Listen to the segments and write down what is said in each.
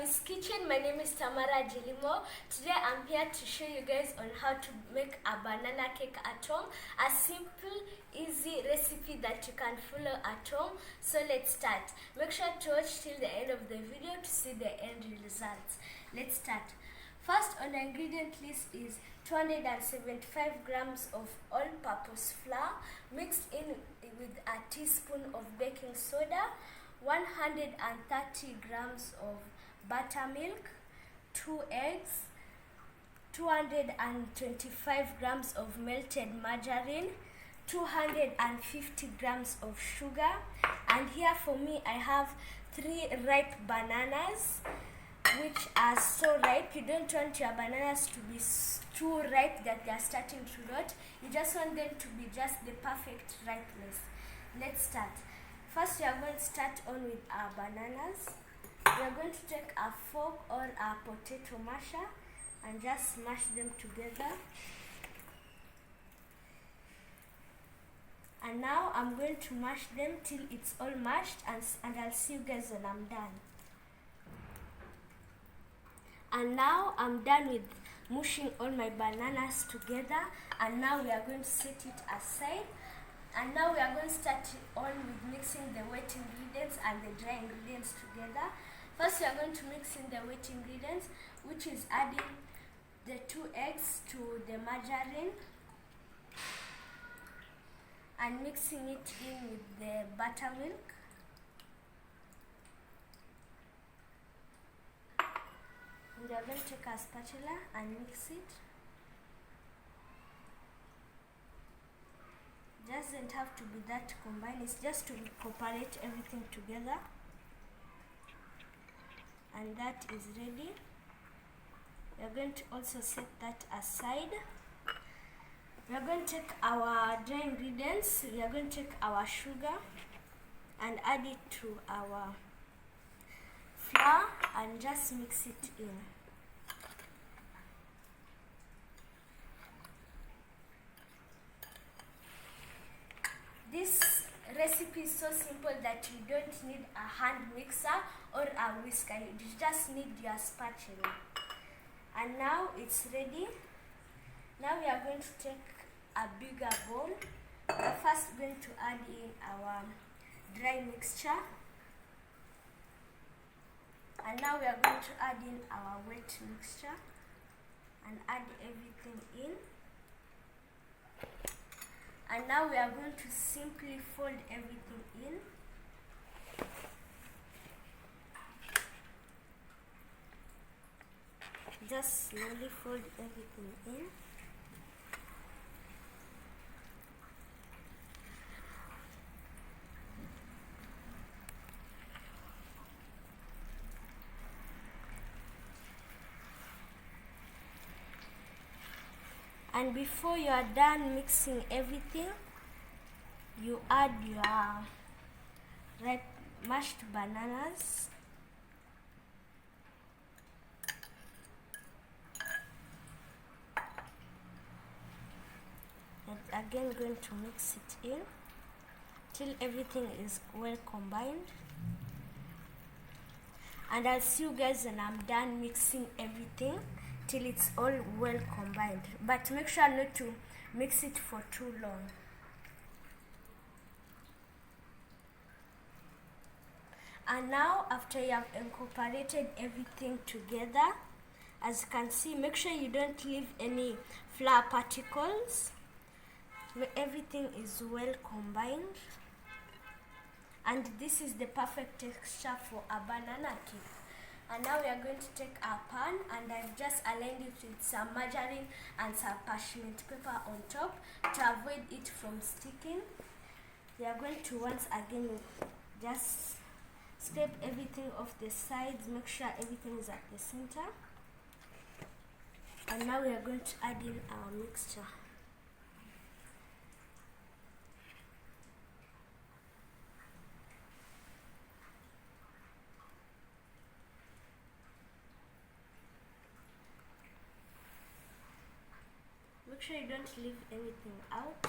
Tammy's Kitchen. My name is Tamara Jilimo. Today I'm here to show you guys on how to make a banana cake at home. A simple, easy recipe that you can follow at home. So let's start. Make sure to watch till the end of the video to see the end results. Let's start. First on the ingredient list is 275 grams of all-purpose flour mixed in with a teaspoon of baking soda, 130 grams of buttermilk, 2 eggs, 225 grams of melted margarine, 250 grams of sugar, and here for me I have 3 ripe bananas which are so ripe. You don't want your bananas to be too ripe that they are starting to rot. You just want them to be just the perfect ripeness. Let's start. First, we are going to start on with our bananas. We are going to take a fork or a potato masher and just smash them together. And now I'm going to mash them till it's all mashed, and I'll see you guys when I'm done. And now I'm done with mushing all my bananas together, and now we are going to set it aside. And now we are going to start on with mixing the wet ingredients and the dry ingredients together. First, we are going to mix in the wet ingredients, which is adding the 2 eggs to the margarine and mixing it in with the buttermilk. And we are going to take a spatula and mix it. Doesn't have to be that combined, it's just to incorporate everything together. And that is ready. We are going to also set that aside. We are going to take our dry ingredients. We are going to take our sugar and add it to our flour and just mix it in. This recipe is so simple that you don't need a hand mixer or a whisker. You just need your spatula. And now it's ready. Now we are going to take a bigger bowl. We are first going to add in our dry mixture. And now we are going to add in our wet mixture and add everything in. And now we are going to simply fold everything in. Just slowly fold everything in. And before you are done mixing everything, you add your ripe mashed bananas. And again going to mix it in till everything is well combined. And I'll see you guys when I'm done mixing everything till it's all well combined, but make sure not to mix it for too long. And now after you have incorporated everything together, as you can see, make sure you don't leave any flour particles. Everything is well combined, and this is the perfect texture for a banana cake. And now we are going to take our pan, and I've just aligned it with some margarine and some parchment paper on top to avoid it from sticking. We are going to once again just scrape everything off the sides, make sure everything is at the center. And now we are going to add in our mixture. Make sure you don't leave anything out.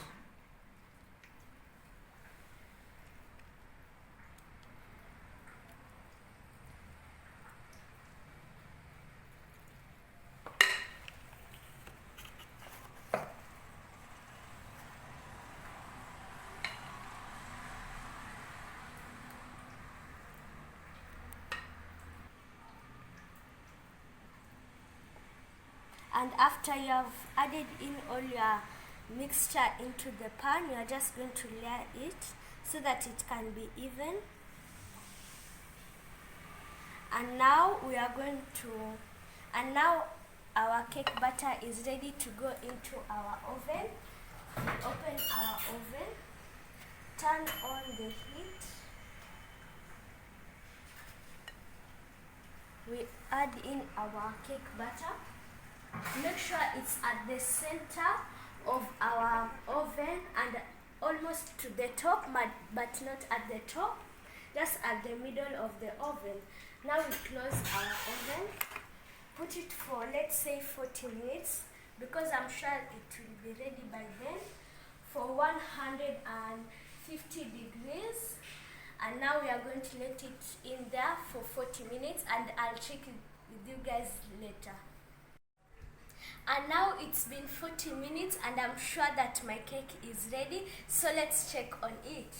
And after you have added in all your mixture into the pan, you are just going to layer it so that it can be even. And now our cake batter is ready to go into our oven. Open our oven, turn on the heat. We add in our cake batter. Make sure it's at the center of our oven and almost to the top, but not at the top, just at the middle of the oven. Now we close our oven, put it for, let's say, 40 minutes, because I'm sure it will be ready by then, for 150 degrees. And now we are going to let it in there for 40 minutes, and I'll check it with you guys later. And now it's been 40 minutes and I'm sure that my cake is ready, so let's check on it.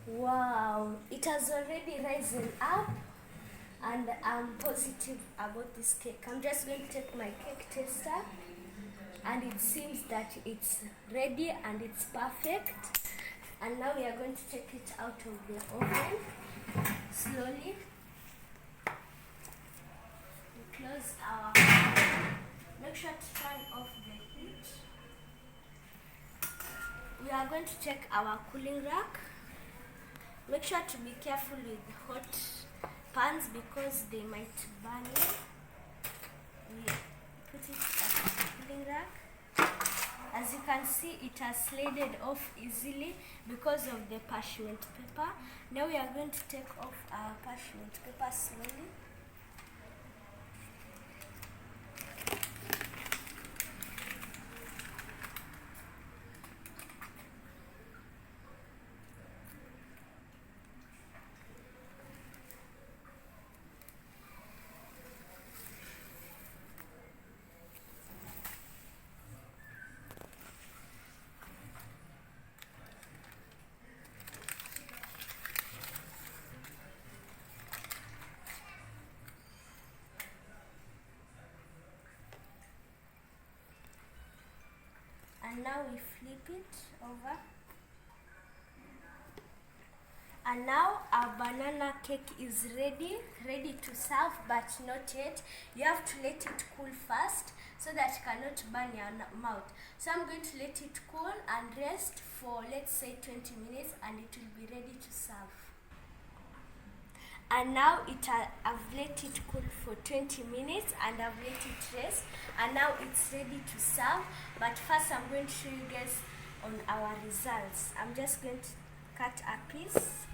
Wow, it has already risen up and I'm positive about this cake. I'm just going to take my cake tester, and it seems that it's ready and it's perfect. And now we are going to take it out of the oven slowly. We close our oven. Make sure to turn off the heat. We are going to check our cooling rack. Make sure to be careful with hot pans because they might burn you. We put it at the cooling rack. As you can see, it has slided off easily because of the parchment paper. Now we are going to take off our parchment paper slowly. And now we flip it over. And now our banana cake is ready to serve, but not yet. You have to let it cool first so that it cannot burn your mouth. So I'm going to let it cool and rest for, let's say, 20 minutes, and it will be ready to serve. And now I've let it cool for 20 minutes and I've let it rest, and now it's ready to serve. But first I'm going to show you guys on our results. I'm just going to cut a piece.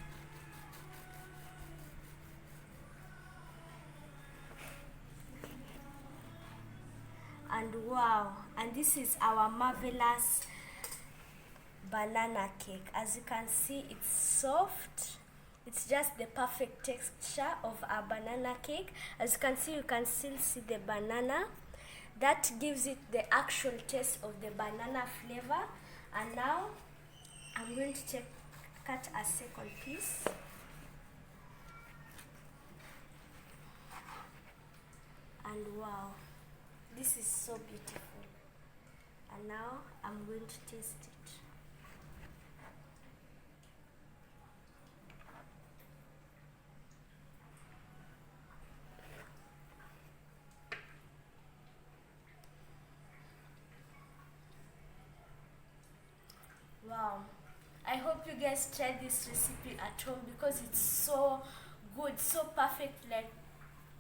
And wow, and this is our marvelous banana cake. As you can see, it's soft. It's just the perfect texture of a banana cake. As you can see, you can still see the banana. That gives it the actual taste of the banana flavor. And now I'm going to cut a second piece. And wow, this is so beautiful. And now I'm going to taste it. Wow, I hope you guys try this recipe at home because it's so good, so perfect. Like,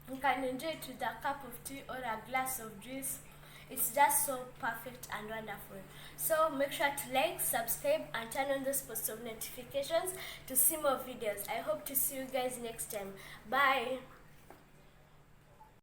you can enjoy it with a cup of tea or a glass of juice. It's just so perfect and wonderful. So make sure to like, subscribe, and turn on those post of notifications to see more videos. I hope to see you guys next time. Bye.